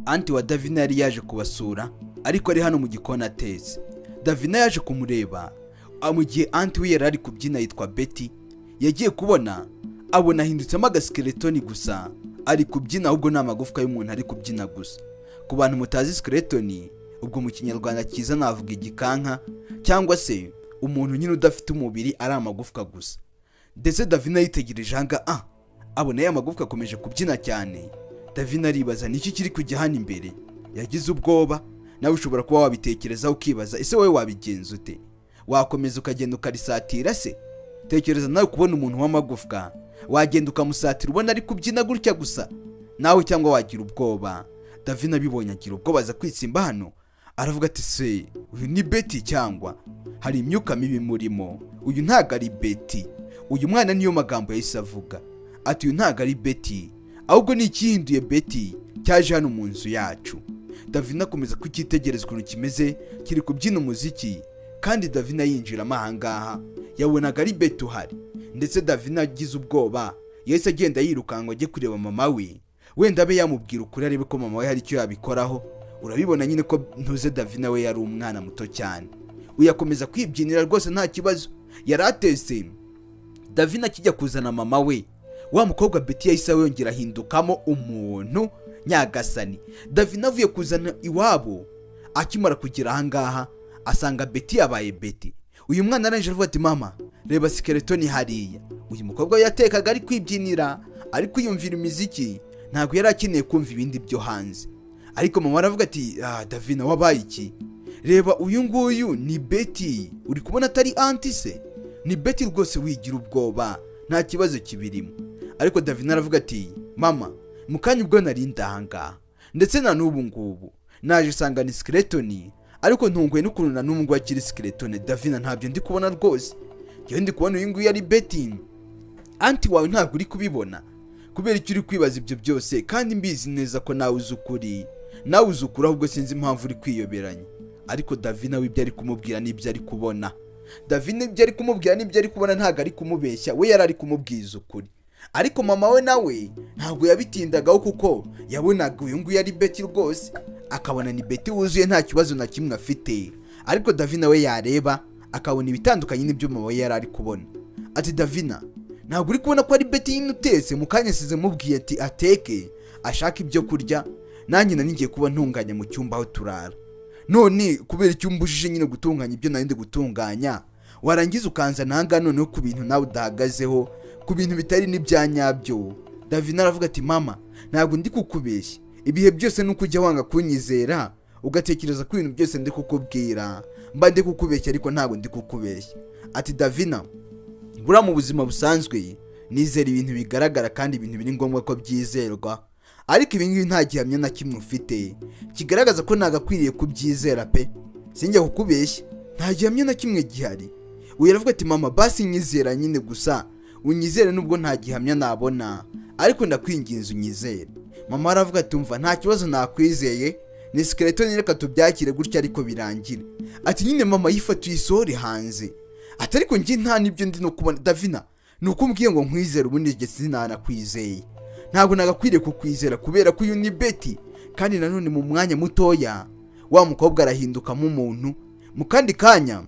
anti wa Davina yari yaje kubasura ariko ari hano mu gikona atetse. Davina yaje kumureba mu gihe anti we yari ari kubyina yitwa Betty. Yagiye kubona abona ahindutsemo agaskeletoni gusa ari kubyina, ahubwo nta magufwa y'umuntu ari kubyina gusa. Ku bantu mutazi skeletoni, ubwo mu kinyarwanda cyiza navuga igikanka cyangwa se umuntu nyine udafite umubiri ari amagufwa gusa. Ndetse Davina yitegereje hanga abona ya magufwa akomeje kubyina cyane. Davina aribaza niki kiri kujya hano imbere. Yagize ubwoba. Nawe ushobora kuba wabitekereza ukibaza ese wowe wabigenza ute? Wakomeza ukagenda ukarisatira se? Tekereza nawe kubona umuntu w'amagufwa wagenda ukamusatira ubona ari kubyina gutya gusa nawe, cyangwa wagira ubwoba. Davina bibonye agira ubwoba aza kwitsimba hano. Aravuga ati se uyu ni Betty cyangwa hari imyuka mibi murimo? Uyu ntago ari Betty. Uyu mwana niyo magambo yahise avuga ati uyu ntago ari Betty, ahubwo ni ikihinduye Betty cyaje hano mu nzu yacu. Davina akomeza kukitegereza ukuntu kimeze kiri kubyina umuziki, kandi Davina yinjiramo ahangaha yabonaga ari Betty uhari. Ndetse Davina agize ubwoba yahise agenda yirukanka ajye kureba mama we, wenda abe yamubwira ukuri arebe ko mama we hari icyo yabikoraho. Urabibona nyine ko ntuze Davina we yari umwana muto cyane. Uyakomeza kwibyinira rwose nta kibazo yari atese. Davina akijya kuzana mama we, wa mukobwa Betty yahise yongera ahindukamo umuntu nyagasani. Davina avuye kuzana iwabo, akimara kugera ahangaha asanga Betty yabaye Betty. Uyu mwana arangije avuga ati mama reba skeletoni hariya. Uyu mukobwa yatekaga ari kwibyinira ari kwiyumvira imiziki, ntabwo yari akeneye kumva ibindi byo hanze. Ariko mama aravuga ati Davina wabaye iki? Reba uyu nguyu ni Betty, uri kubona atari anti se? Ni Betty rwose, wigira ubwoba nta kibazo kibirimo. Ariko Davina aravuga ati mama mukanya ubwo nari ndahangaha ndetse na n'ubu ngubu naje sanga ni skeletoni, ariko ntunguye n'ukuntu na n'umwe akiri skeletoni. Davina ntabyo ndi kubona rwose, njyewe ndi kubona uyu nguyu ari Betty. Anti wawe ntabwo uri kubibona kubera icyo uri kwibaza ibyo byose, kandi mbizi neza ko nawe uzi ukuri. Nawe uzi ukuri, ahubwo sinzi impamvu uri kwiyoberanya. Ariko Davina we ibyo ari kumubwira n'ibyo ari kubona. Davina ibyo ari kumubwira n'ibyo ari kubona ntabwo ari kumubeshya, we yari ari kumubwiza ukuri. Ariko mama we nawe ntabwo yabitindagaho kuko yabonaga uyu nguyu ari Betty rwose, akabona ni Betty wuzuye nta kibazo na kimwe afite. Ariko Davina we yareba akabona ibitandukanye n'ibyo mama we yari ari kubona. Ati Davina ntabwo uri kubona ko ari Betty yine utetse? Mukanya size mubwiye ati ateke ashaka ibyo kurya, nanjye ngiye kuba ntunganya mu cyumba aho turara. None kubera icyo umbujije nyine gutunganya ibyo nari ndi gutunganya, warangiza ukanza nanga noneho ku bintu nawe udahagazeho, ku bintu bitari n'ibya nyabyo. Davina aravuga ati mama ntabwo ndi kukubeshya, ibihe byose nuko ujya wanga kunyizera ugatekereza ko ibintu byose ndi kukubwira mba ndi kukubeshya, ariko ntabwo ndi kukubeshya. Ati Davina bura mu buzima busanzwe nizera ibintu bigaragara kandi ibintu biri ngombwa ko byizerwa, ariko ibi ngibi nta gihamya na kimwe ufite kigaragaza ko nagakwiriye kubyizera pe. Sinjya kukubeshya, nta gihamya na kimwe gihari. Uyu aravuga ati mama basi nyizera nyine gusa, unyizere nubwo nta gihamya nabona, ariko ndakwinginze unyizere. Mama aravuga ati umva nta kibazo nakwizeye, ni skeletoni reka tubyakire gutya ariko birangire. Ati nyine mama yifatuye isore hanze. Ati ariko njye nta nibyo ndi no kubona. Davina nuko umbwiye ngo nkwizere ubundi njye sinanakwizeye. Ntabwo nagakwiriye kukwizera kubera ko uyu ni Betty, kandi nanone mu mwanya mutoya wa mukobwa arahindukamo umuntu, mu kandi kanya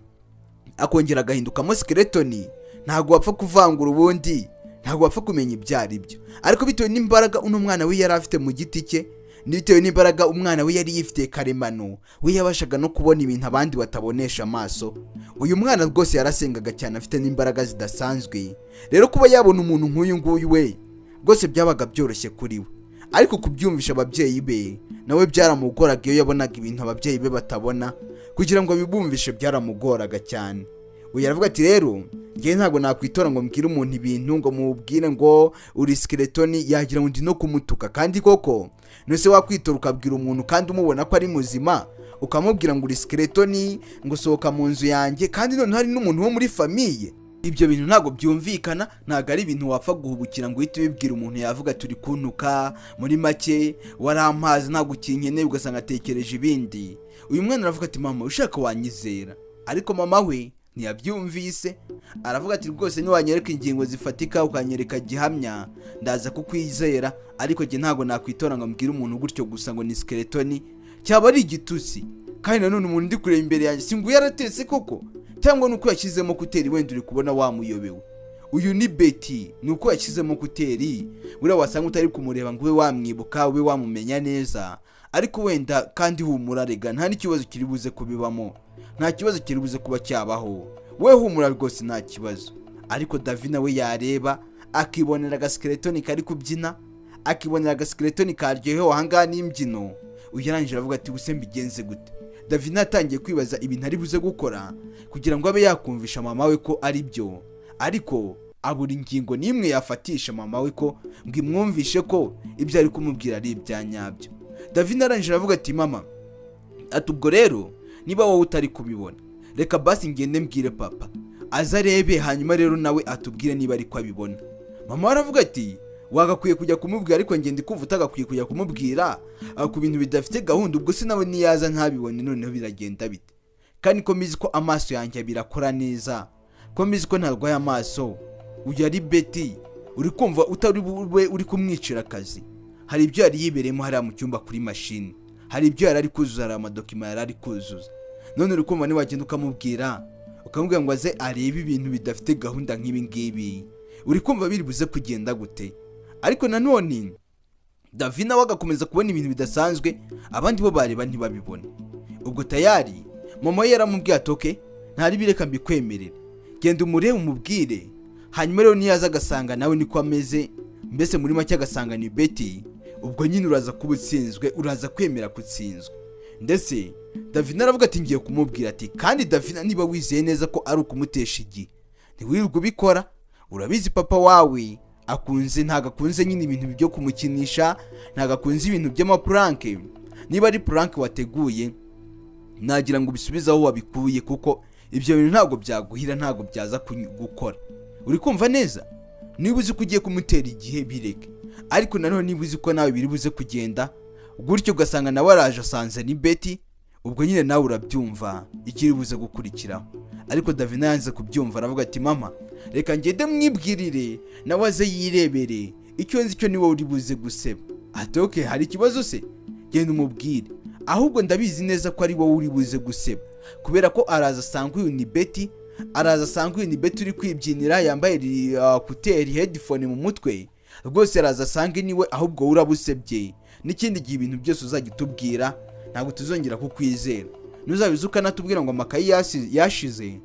akongera agahindukamo skeletoni. Ntabwo wapfa kuvangura ubundi, ntabwo wapfa kumenya ibyo ari byo. Ariko bitewe n'imbaraga uno mwana we yari afite mu giti cye, bitewe n'imbaraga umwana we yari yifite karemano, we yabashaga no kubona ibintu abandi batabonesha amaso. Uyu mwana rwose yarasengaga cyane, afite n'imbaraga zidasanzwe. Rero kuba yabona umuntu nk'uyu nguyu we rwose byabaga byoroshye kuri we, ariko kubyumvisha ababyeyi be nawe byaramugoraga. Iyo yabonaga ibintu ababyeyi be batabona kugira ngo bibumvishe byaramugoraga cyane. Uyu aravuga ati rero njye ntabwo nakwitora ngo mbwire umuntu ibintu ngo mubwire ngo uri skeletoni, yagira ngo ndi no kumutuka. Kandi koko nose wakwitora ukabwira umuntu kandi umubona ko ari muzima ukamubwira ngo uri skeletoni, ngo sohoka mu nzu yanjye, kandi none hari n'umuntu wo muri famiye? Ibyo bintu ntabwo byumvikana, ntabwo ari ibintu wapfa guhubukira ngo uhite ubibwira umuntu yavuga turi kuntuka, muri make warampaze ntabwo ukinkeneye ugasanga atekereje ibindi. Uyu mwana aravuga ati mama ushaka wanyizera, ariko mama we ntiyabyumvise, aravuga ati rwose niwanyereka ingingo zifatika ukanyereka gihamya ndaza kukwizera, ariko njye ntago nakwitora ngo mbwire umuntu gutyo gusa ngo ni skeletoni, cyaba ari igitusi. Kandi nanone umuntu ndi kureba imbere yanjye singuye yaratetse koko, cyangwa nuko yashyizemo kuteri wenda uri kubona wamuyobewe. Uyu ni Betty, nuko yashyizemo kuteri, buriya wasanga utari kumureba ngo ube wamwibuka ube wamumenya neza, ariko wenda kandi humura rega nta n'ikibazo kiri buze kubibamo, nta kibazo kiri buze kuba cyabaho, we humura rwose nta kibazo. Ariko Davina we yareba akibonera agaskeletoni kari kubyina, akibonera agaskeletoni karyohewe ahangaha n'imbyino, uyarangije aravuga ati buse mbigenze gute. Davina yatangiye kwibaza ibintu ari buze gukora kugira ngo abe yakumvisha mama we ko ari byo, ariko abura ingingo n'imwe yafatisha mama we ko ngo imwumvishe ko ibyo ari kumubwira ari ibya nyabyo. Davina arangije aravuga ati mama, ati ubwo rero niba wowe utari kubibona reka basi ngende mbwire papa aza arebe, hanyuma rero nawe atubwire niba ari ko abibona. Mama aravuga ati wagakwiye kujya kumubwira, ariko ngende kumva utagakwiye kujya kumubwira ku bintu bidafite gahunda, ubwo se nawe niyaza ntabibone noneho biragenda bite? Kandi ko mizi ko amaso yanjye birakora neza, ko mizi ko ntarwaye amaso. Uyu ari Betty, uri kumva utari bube uri kumwicira akazi. Hari ibyo yari yibereyemo hariya mu cyumba kuri machine, hari ibyo yari ari kuzuza, hari amadokima yari ari kuzuza. None uri kumva niwagenda ukamubwira ngo aze arebe ibintu bidafite gahunda nk'ibi ngibi, uri kumva biri buze kugenda gute? Ariko nanone Davina wagakomeza kubona ibintu bidasanzwe abandi bo bareba ntibabibona. Ubwo tayari mama yaramubwiye atoke ntari bireka mbikwemerera, genda umurebe umubwire, hanyuma rero niyaza agasanga nawe niko ameze, mbese muri make agasanga ni Betty, ubwo nyine uraza kuba utsinzwe, uraza kwemera kutsinzwe. Ndetse Davina aravuga ati ngiye kumubwira ati kandi Davina niba wizeye neza ko ari ukumutesha igi ntiwirirwe ubikora, urabizi papa wawe akunze ntago akunze nyine ibintu byo kumukinisha, ntago akunze ibintu by'amapranke. Niba ari pranke wateguye nagira ngo bisubize aho wabikuye, kuko ibyo bintu ntago byaguhira, ntago byaza gukora. Uri kumva neza? Niba uzi ko ugiye kumutera igihe bireke, ariko nanone niba uzi ko nawe biri buze kugenda gutyo ugasanga nawe araje asanze ni Betty, ubwo nyine nawe urabyumva ikiri buze gukurikiraho. Ariko Davina yanze kubyumva, aravuga ati mama reka ngende mwibwirire nawe aze yirebere, icyo nzi cyo niwe uri buze guseba. Ati okay, hari ikibazo se? Genda umubwire, ahubwo ndabizi neza ko ari wowe uri buze guseba, kubera ko araza asanga uyu ni Betty, araza asanga uyu ni Betty uri kwibyinira yambaye kuteri headphone mu mutwe, rwose araza asanga niwe, ahubwo urabusebye. N'ikindi gihe ibintu byose uzajya utubwira ntabwo tuzongera kukwizera, nuzabizuka natubwira ngo amakayi yashize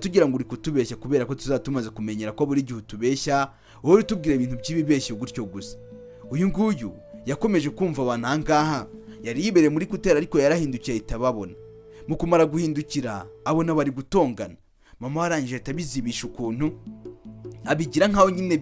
tugira ngo uri kutubeshya, kubera ko tuzatumaze kumenyera ko buri gihe utubeshya, wowe utubwira ibintu by'ibibeshyo gutyo gusa. Uyu nguyu yakomeje kumva abantu ahangaha, yari yibereye muri kutera ariko yarahindukiye ahita babona. Mu kumara guhindukira abona bari gutongana, mama warangije atabizibisha ukuntu abigira nkaho nyine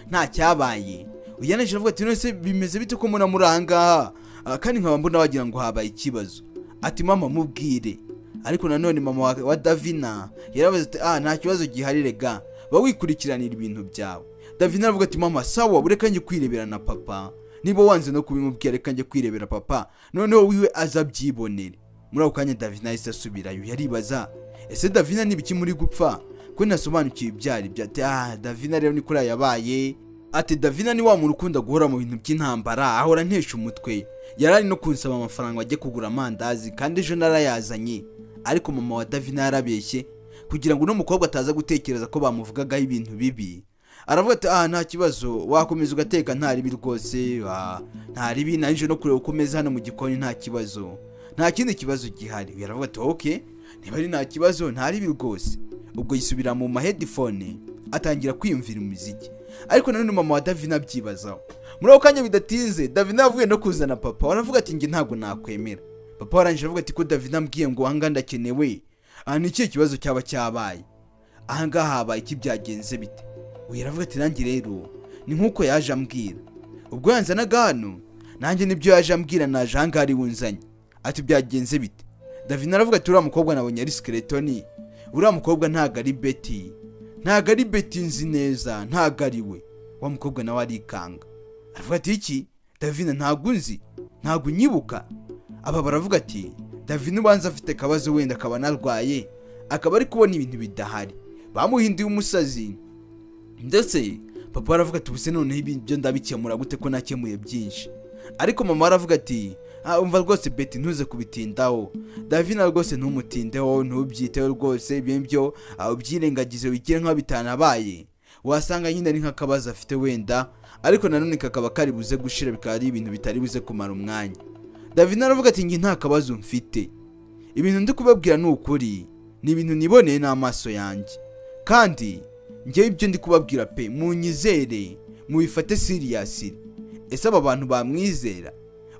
nta cyabaye. Uyanaje avuga ati none bimeze bite ko muna muranga kandi nkaba mbona wagira ngo habaye ikibazo. Ati mama mubwire, ariko nanone mama wa Davina yarabaze ati nta kibazo gihari rega, bawikurikiranira ibintu byawe. Davina aravuga ati mama sawa, bureka njye kwirebera na papa, niba wanze no kubimubwira reka njye kwirebera papa, noneho wiwe azabyibonere. Muri ako kanya Davina yahise asubirayo, yaribaza ese Davina nibiki muri gupfa ko nasobanukiye ibyari bya. Ati Davina rero ni kuri yabaye. Ati Davina ni wa muntu ukunda guhora mu bintu by'intambara, ahora ntesha umutwe, yarari no kunsaba amafaranga ajye kugura amandazi kandi ejo narayazanye. Ariko mama wa Davina yarabeshye kugira ngo no mukobwa ataza gutekereza ko bamuvugagaho ibintu bibi. Aravuga ati nta kibazo, wakomeza ugateka nta ribi rwose, nta ribi, naje no kureba ukomeza hano mu gikoni nta kibazo, nta kindi kibazo gihari. Yaravuga ati okay, niba ari nta kibazo nta ribi rwose. Ubwo yisubira mu headphone atangira kwiyumvira umuziki. Ariko nanone mama wa Davina abyibazaho. Muri ako kanya bidatinze Davina yavuye no kuzana papa, aravuga ati nge ntago nakwemera. Papa warangije avuga ati ko Davina ambwiye ngo ahanga ndakenewe, ni ikihe kibazo cyaba cyabaye, ahanga habaye iki, byagenze bite? Yaravuga ati nanjye rero ni nkuko yaje ambwira, ubwo yanzanaga hano nanjye nibyo yaje ambwira, naje ahanga ari wunzanye. Ati byagenze bite? Davina aravuga ati uriya mukobwa nabonye ari skeletoni, uriya mukobwa ntago ari Betty, ntago ari Betty nzi neza, ntago ari we. Wa mukobwa nawe arikanga, aravuga ati iki Davina ntago unzi, ntago unyibuka. Aba baravuga ati Davina ubanza afite kabazo wenda akaba narwaye, akaba ari kubona ibintu bidahari, bamuhinduye umusazi. Ndetse papa aravuga ati ubuse noneho ibyo ndabikemura gute ko nakemuye byinshi. Ariko mama aravuga ati umva rwose Betty ntuze kubitindaho, Davina rwose ntumutindeho, ntubyiteho rwose, ibyo ubyirengagize wigire nka bitanabaye, wasanga nyine ari nk'akabazo afite wenda, ariko nanone kakaba kari buze gushira, bikaba ari ibintu bitari buze kumara umwanya. Davina aravuga ati ngi nta kabazo mfite, ibintu ndi kubabwira ni ukuri, ni ibintu niboneye n'amaso yanjye, kandi njyewe ibyo ndi kubabwira pe munyizere, mubifate seriously. Ese aba bantu bamwizera?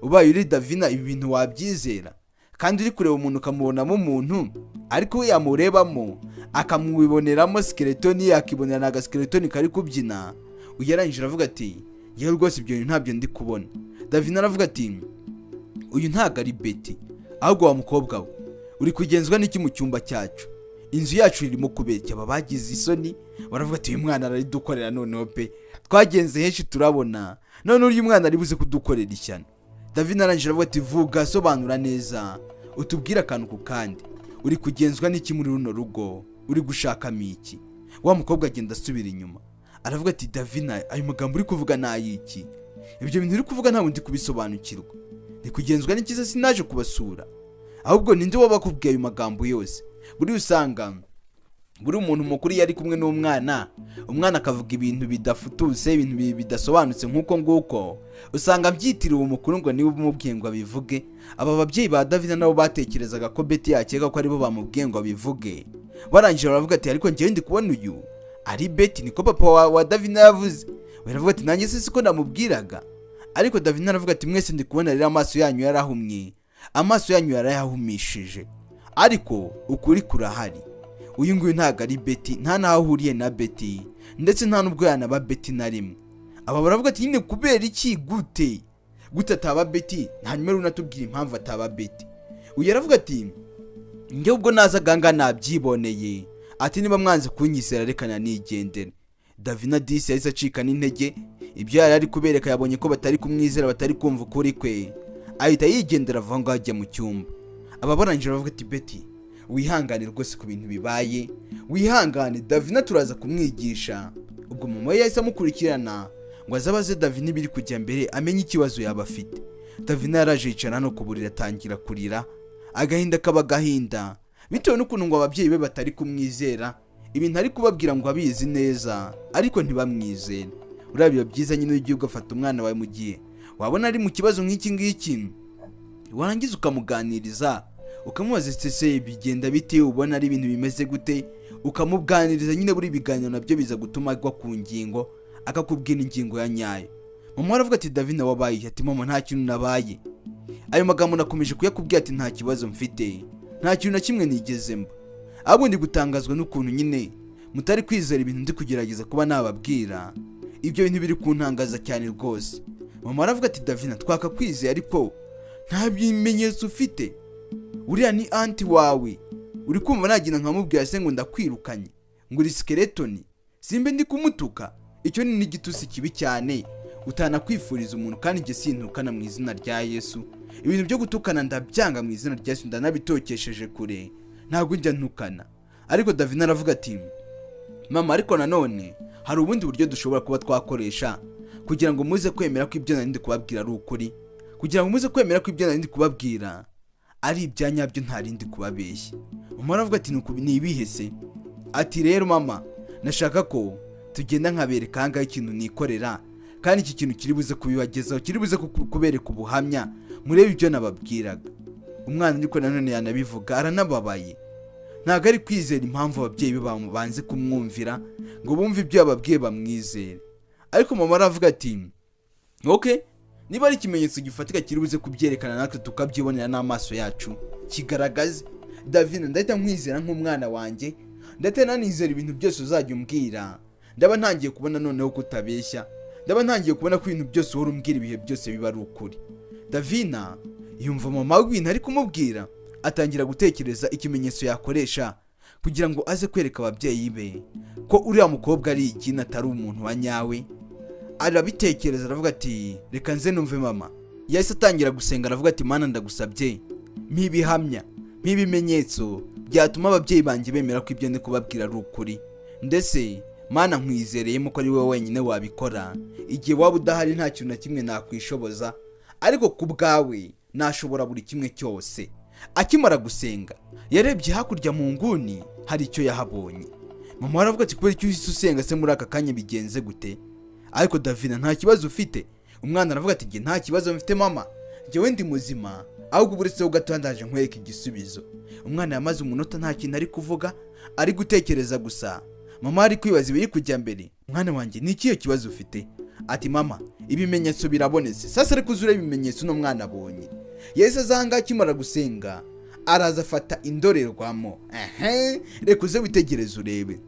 Ubaye uri Davina ibi bintu wabyizera? Kandi uri kureba umuntu ukamubonamo umuntu, ariko we yamurebamo akamwiboneramo skeleton, yakibonera na skeleton kari kubyina, uyarangije aravuga ati yewe rwose ibyo bintu ntabyo ndi kubona. Davina aravuga ati uyu ntago ari Betty, ahubwo wa mukobwa we uri kugenzwa n'iki mu cyumba cyacu, inzu yacu irimo kubeshya. Aba bagize isoni baravuga ati uyu mwana araridukorera noneho pe, twagenze henshi turabona, none uyu mwana ari buze kudukorera ishyano. Davina arangije aravuga ati vuga, sobanura neza, utubwire akantu ku kandi, uri kugenzwa n'iki muri runo rugo, uri gushakamo iki? Wa mukobwa agenda asubira inyuma aravuga ati Davina ayo magambo uri kuvuga nayiki? Ibyo bintu uri kuvuga ntabwo ndi kubisobanukirwa, ni kugenzwa n'ikiza sinaje kubasura, ahubwo ninde wabakubwiye ayo magambo yose? Buri usanga buri umuntu mukuru yari kumwe n'umwana, umwana akavuga ibintu bidafutuse, ibintu bidasobanutse nk'uko nguko, usanga byitiriwe umukuru ngo niwe umubwiye ngo abivuge. Aba babyeyi ba Davina nabo batekerezaga ko Betty yakeka ko aribo bamubwiye ngo abivuge, barangije baravuga ati ariko njyewe ndi kubona uyu ari Betty, niko papa wa Davina yavuze. Baravuga ati nanjye siko namubwiraga. Ariko Davina aravuga ati mwese ndi kubona rero amaso yanyu yarahumye, amaso yanyu yarayahumishije, ariko ukuri kurahari, uyu nguyu ntago ari Betty, nta naho ahuriye na Betty, ndetse nta nubwo yanaba Betty na rimwe. Aba baravuga ati nyine kubera iki, gute ataba Betty? Hanyuma rero unatubwira impamvu ataba Betty. Uyu aravuga ati njye ubwo naza ganga nabyiboneye, ati niba mwanze kunyizera reka nigendere. Davina disi yahise acika n'intege, ibyo yari ari kubereka yabonye ko batari kumwizera, batari kumva ukuri kwe, ahita yigendera ava ngo ajya mu cyumba. Aba barangije baravuga ati Betty wihangane rwose ku bintu bibaye, wihangane, Davina turaza kumwigisha. Ubwo mama yahise amukurikirana ngo azabaze Davina ibiri kujya mbere, amenye ikibazo yaba afite. Davina yaraje yicara no kuburira, atangira kurira, agahinda kaba gahinda bitewe n'ukuntu ngo ababyeyi be batari kumwizera, ibintu ari kubabwira ngo abizi neza ariko ntibamwizere. Urabyo byiza nyine ugiye ugafata umwana wawe mu gihe wabona ari mu kibazo nk'iki ngiki, warangiza ukamuganiriza, ukamubaza ese bigenda bite, ubona ari ibintu bimeze gute, ukamuganiriza nyine. Buri biganiro nabyo biza gutuma agwa ku ngingo, akakubwira ingingo ya nyayo. Mama aravuga ati Davina wabaye? Ati mama nta kintu nabaye. Ayo magambo nakomeje kuyakubwira ati nta kibazo mfite, nta kintu na kimwe nigeze mba, ahubwo ndi gutangazwa n'ukuntu nyine mutari kwizera ibintu ndi kugerageza kuba nababwira. Ibyo bintu biri kuntangaza cyane rwose. Mama aravuga ati Davina twakakwizeye ariko nta bimenyetso ufite, uriya ni anti wawe, uri kumva nagina nkamubwira se ngo ndakwirukanye ngo uri skeleton, simbe ndi kumutuka? Icyo ni n'igitusi kibi cyane, utanakwifuriza umuntu, kandi njye sintukana mu izina rya Yesu. Ibintu byo gutukana ndabyanga mu izina rya Yesu, ndanabitokesheje kure, ntabwo njya ntukana. Ariko Davina aravuga ati mama ariko nanone hari ubundi buryo dushobora kuba twakoresha kugira ngo muze kwemera ko ibyo nari kubabwira ari ukuri, kugira ngo muze kwemera ko ibyo nari kubabwira ari ibyanyabyo ntarindi kubabeshya. Mama aravuga ati ni ibihe se? Ati rero mama nashaka ko tugenda nkabereka hangaye ikintu nikorera, kandi iki kintu kiri buze kubibagezaho, kiri buze kubereka ubuhamya, murebe ibyo nababwiraga. Umwana ariko nanone yanabivuga aranababaye, ntago ari kwizera impamvu ababyeyi be bamubanze kumwumvira ngo bumve ibyo yababwiye bamwizere. Ariko mama aravuga ati okay, niba ari ikimenyetso gifatika kiri buze kubyerekana natwe tukabyibonera n'amaso yacu, kigaragaze. Davina ndahita nkwizera nk'umwana wanjye, ndahita nanizera ibintu byose uzajya umbwira. Ndaba ntangiye kubona noneho kutabeshya, ndaba ntangiye kubona ko ibintu byose uhora umbwira ibihe byose biba ari ukuri. Davina yumva mama w'ibintu ari kumubwira, atangira gutekereza ikimenyetso yakoresha kugira ngo aze kwereka ababyeyi be ko uriya mukobwa ari igina, atari umuntu wa nyawe. Arabitekereza aravuga ati reka nze numve mama. Yahise atangira gusenga aravuga ati mana ndagusabye mpibihamya, mpibimenyetso byatuma ababyeyi banjye bemera ko ibyo ndi kubabwira ari ukuri. Ndetse Mana nkwizereyemo ko ari wowe wenyine wabikora. Igihe waba udahari nta kintu na kimwe nakwishoboza, ariko ku bwawe nashobora buri kimwe cyose. Akimara gusenga yarebye hakurya mu nguni, hari icyo yahabonye. Mama aravuga ati kubera icyo uhise usenga se muri aka kanya bigenze gute? Ariko Davina nta kibazo ufite. Umwana aravuga ati nge nta kibazo mfite mama, njyewe ndi muzima, ahubwo buretseho gato ndaje nkwereka igisubizo. Umwana yamaze umunota nta kintu ari kuvuga, ari gutekereza gusa. Mama ari kwibaza ibiri kujya mbere. Mwana wanjye ni ikihe kibazo ufite? Ati mama ibimenyetso birabonetse. Sasa ari kuzura ibimenyetso no mwana abonye. Yahise azanga akimara gusenga araza afata indorerwamo. Reka uze witegereze urebe.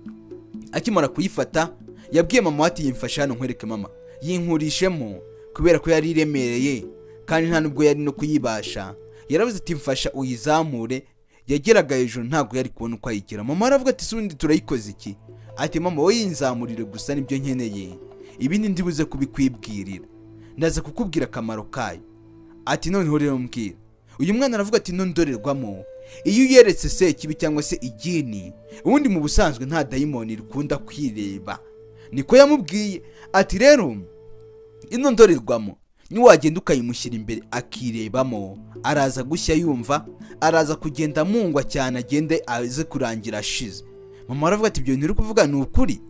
Akimara kuyifata yabwiye mama ati yimfasha hano nkwereke mama. Yinkurishemo kubera ko yari iremereye kandi nta nubwo yari no kuyibasha. Yaravuze ati mfasha uyizamure. Yageraga hejuru ntabwo yari kubona uko ayigera. Mama aravuga ati sundi turayikoze iki? Ati mama wowe yinzamurire gusa nibyo nkeneye, ibindi ndibuze kubikwibwirira, ndaza kukubwira akamaro kayo. Ati noneho rero mbwira. Uyu mwana aravuga ati no ndorerwamo iyo uyeretse se kibi cyangwa se igini, ubundi mu busanzwe nta dayimoni rikunda kwireba. Niko yamubwiye. Ati rero ino ndorerwamo niwagenda ukayimushyira imbere akirebamo, araza gushya yumva, araza kugenda mungwa cyane agende aze kurangira ashize. Mama aravuga ati ibyo ntiri kuvuga ni ukuri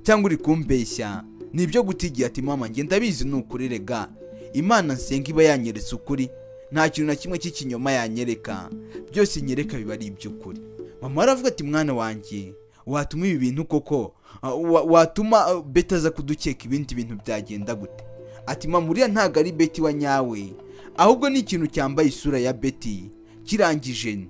cyangwa uri kumbeshya? Nibyo gutigiye. Ati mama nge ndabizi ni ukuri rega, Imana nsenga iba yanyeretse ukuri, nta kintu na kimwe cy'ikinyoma yanyereka, byose nyereka biba ari iby'ukuri. Mama aravuga ati mwana wanjye watuma ibi bintu koko, watuma Betty aza kudukeka ibindi bintu byagenda gute? Ati mama uriya ntago ari Betty wa nyawe, ahubwo ni ikintu cyambaye isura ya Betty kirangije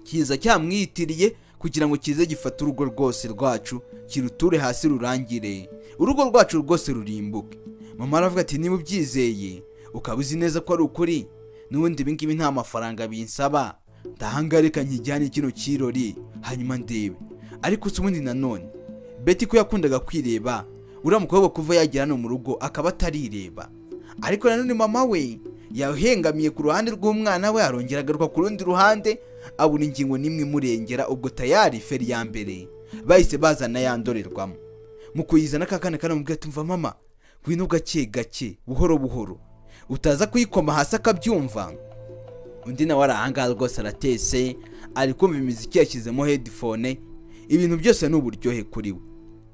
kiza cyamwitiriye kugira ngo kize gifata urugo rwose rwacu kiruture hasi rurangire, urugo rwacu rwose rurimbuke. Mama aravuga ati niba ubyizeye ukaba uzi neza ko ari ukuri, n'ubundi ibingibi nta mafaranga binsaba, ndahangarika nkijyane kino kirori hanyuma ndebe. Ariko ubundi nanone Betty ko yakundaga kwireba, uriya mukobwa kuva yagera no mu rugo akaba atarireba. Ariko nanone mama we yahengamiye ku ruhande rw'umwana we, arongera agaruka ku rundi ruhande, abura ingingo nimwe murengera. Ubwo tayari feri ya mbere bahise bazana ya ndorerwamo. Mu kuyizana kakana karamubwira ati mva mama gwino gake gake buhoro buhoro utaza kuyikoma hasi akabyumva. Undi nawe arahanga rwose aratese, ari kumva imiziki yashyizemo headphone, ibintu byose ni uburyohe kuri we.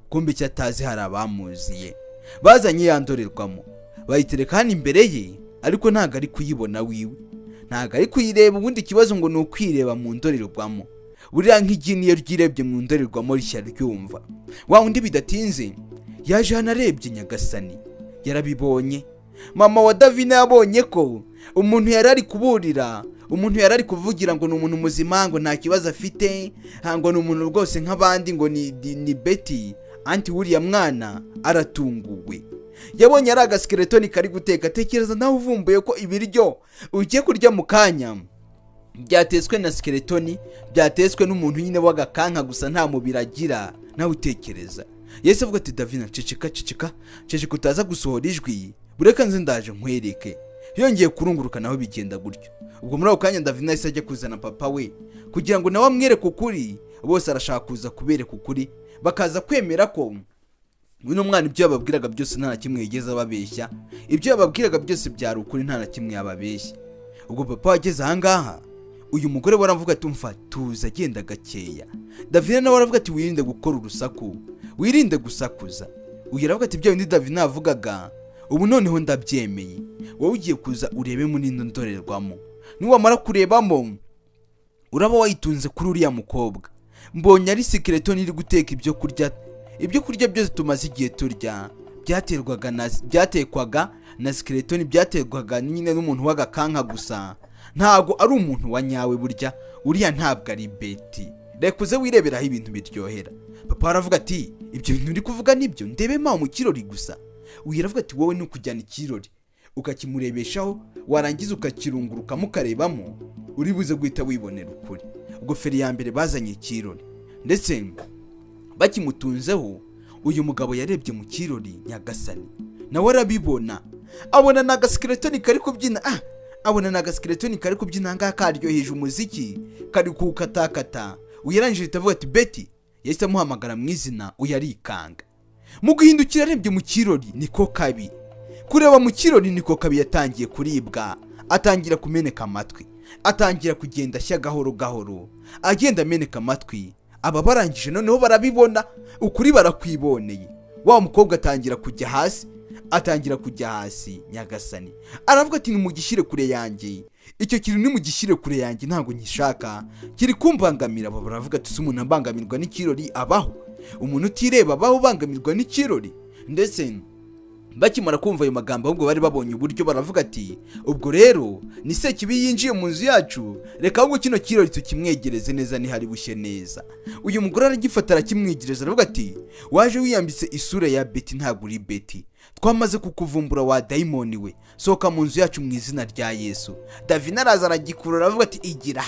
Kumbe icyo atazi hari abamuziye. Bazanye ya ndorerwamo bayitereka hano imbere ye, ariko ntago ari kuyibona wiwe, ntago ari kuyireba. Ubundi ikibazo ngo ni ukwireba mu ndorerwamo. Buriya nk'igini iyo ryirebye mu ndorerwamo rishya ryumva. Wa undi bidatinze yaje hano arebye nyagasani, yarabibonye. Mama wa Davina yabonye ko umuntu yari ari kuburira, umuntu yari ari kuvugira ngo ni umuntu muzima, ngo nta kibazo afite, ngo ni umuntu rwose nk'abandi, ngo ni Betty. Anti wuriya mwana aratunguwe, yabonye ari agaskeletoni kari guteka. Tekereza nawe uvumbuye ko ibiryo ugiye kurya mu kanya byatetswe na skeletoni, byatetswe n'umuntu nyine w'agakanka gusa nta mubiri agira. Nawe utekereza. Yesu avuga ati Davina ceceka utaza gusohora ijwi, bureka nze ndaje nkwereke. Yongeye kurunguruka naho bigenda gutyo. Ubwo muri ako kanya Davina yahise ajya kuzana papa we kugira ngo nawe amwereke ukuri. Bose arashaka kuza kubereka ukuri, bakaza kwemera ko uno mwana ibyo yababwiraga byose nta na kimwe yigeze ababeshya, ibyo yababwiraga byose byari ukuri, nta na kimwe yababeshya. Ubwo papa wageze ahangaha, uyu mugore waravuga ati umfa tuza genda gakeya. Davina nawe aravuga ati wirinde gukora urusaku, wirinde gusakuza. Uyu aravuga ati byo bindi Davina avugaga ubu noneho ndabyemeye, wowe ugiye kuza urebe muri ino ndorerwamo. Niwamara kurebamo uraba wayitunze kuri uriya mukobwa. Mbonye ari skeletoni iri guteka ibyo kurya byose tumaze igihe turya, byatekwaga na skeletoni, byaterwaga nyine n'umuntu w'agakanka gusa, ntago ari umuntu wa nyawe. Burya uriya ntabwo ari Betty, reka uze wireberaho ibintu biryohera. Papa aravuga ati ibyo bintu uri kuvuga nibyo, ndebe ma mu kirori gusa. Uyu aravuga ati wowe nukujyana ikirori ukakimurebeshaho, warangiza ukakirunguruka mukarebamo, uri buze guhita wibonera ukuri. Ubwo feri ya mbere bazanye ikirori, ndetse bakimutunzeho. Uyu mugabo yarebye mu kirori nyagasani, nawe arabibona, abona na gaskeletoni kari kubyina. abona na gaskeleton kari kubyina ngaha karyoheje umuziki kari kukatakata. Uyarangije itavuga ati Betty, yahise amuhamagara mu izina uyarikanga. Mu guhindukira arebye mu kirori niko kabi. Kureba mu kirori niko kabi yatangiye kuribwa, atangira kumeneka amatwi, atangira kugenda ashya gahoro gahoro, agenda ameneka amatwi. Aba barangije noneho barabibona, ukuri barakwiboneye. Wa mukobwa atangira kujya hasi, nyagasani aravuga ati nimugishyire kure yanjye, icyo kintu nimugishyire kure yanjye ntabwo nyishaka, kiri kumbangamira. Aba baravuga ati umuntu ambangamirwa n'ikirori abaho? Umuntu utireba abaho bangamirwa n'ikirori? Ndetse bakimara kumva ayo magambo ahubwo bari babonye uburyo, baravuga ati ubwo rero ni Sekibi yinjiye mu nzu yacu, reka ahubwo kino kirori tukimwegereze neza nihari bushye neza. Uyu mugore aragifata arakimwegereza aravuga ati waje wiyambitse isura ya Betty, ntabwo uri Betty, twamaze kukuvumbura wa daimoni we, soka mu nzu yacu mu izina rya Yesu. Davina araza aragikurura aravuga ati igira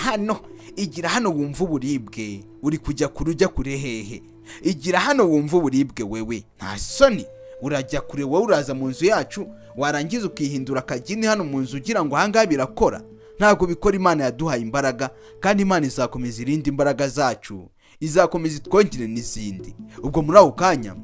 hano wumva uburibwe, uri kujya kurujya kure hehe? Igira hano wumva uburibwe wewe, nta soni, urajya kure wowe, uraza mu nzu yacu warangiza ukihindura akagini hano mu nzu ugira ngo ahangaha birakora? Ntabwo bikora. Imana yaduhaye imbaraga kandi Imana izakomeza irindi imbaraga zacu, izakomeza itwongere n'izindi. Ubwo muri ako kanya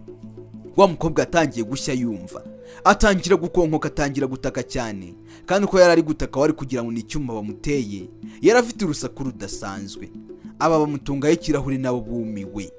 wa mukobwa atangiye gushya yumva, atangira gukonkoka, atangira gutaka cyane, kandi uko yari ari gutaka wari kugira ngo ni icyuma bamuteye. Yari afite urusaku rudasanzwe. Aba bamutungaho ikirahure nabo bumiwe,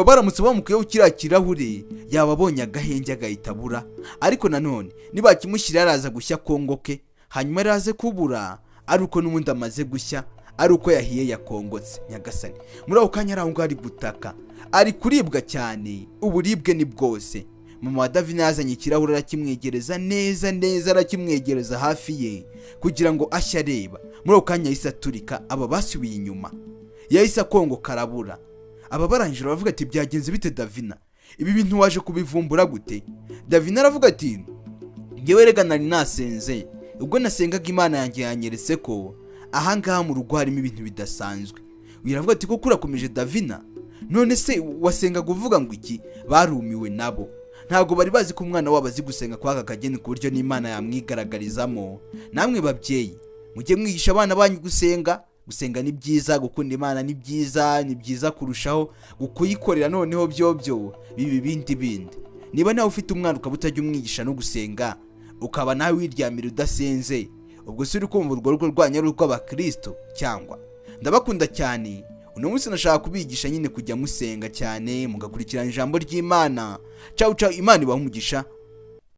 baramutse bamukuyeho kiriya kirahure yaba abonye agahenge agahita abura. Ariko nanone nibakimushyira araza gushya kongoke, hanyuma araze kubura ari uko n'ubundi amaze gushya, ari uko yahiye yakongotse. Nyagasani muri ako kanya arango ari gutaka, ari kuribwa cyane, uburibwe ni bwose. Mama wa Davina yazanye ikirahure arakimwegereza neza, arakimwegereza hafi ye kugira ngo ashya areba. Muri ako kanya yahise aturika, aba basubiye inyuma, yahise akongoka arabura. Aba barangije baravuga ati byagenze bite Davina, ibi bintu waje kubivumbura gute? Davina aravuga ati ngewe rega nari nasenze, ubwo nasengaga Imana yanjye yanyeretse ko ahangaha mu rugo harimo ibintu bidasanzwe. Uyaravuga ati ko kurakomeje Davina, none se wasengaga uvuga ngo iki? Barumiwe nabo, ntabwo bari bazi ko umwana wabo azi gusenga kwa kageni ku buryo n'Imana yamwigaragarizamo. Namwe babyeyi mujye mwigisha abana banyu gusenga ni byiza, gukunda Imana ni byiza kurushaho kuyikorera. Noneho byo bibi bindi. Niba nawe ufite umwana ukaba utajya umwigisha no gusenga, ukaba nawe wiryamira udasenze, ubwo se uri kumva urwo rugo rwanyu ari urw'abakristo cyangwa? Ndabakunda cyane. Uno munsi nashaka kubigisha nyine kujya musenga cyane, mugakurikirana ijambo ry'Imana. Ciao Imana ibahe umugisha.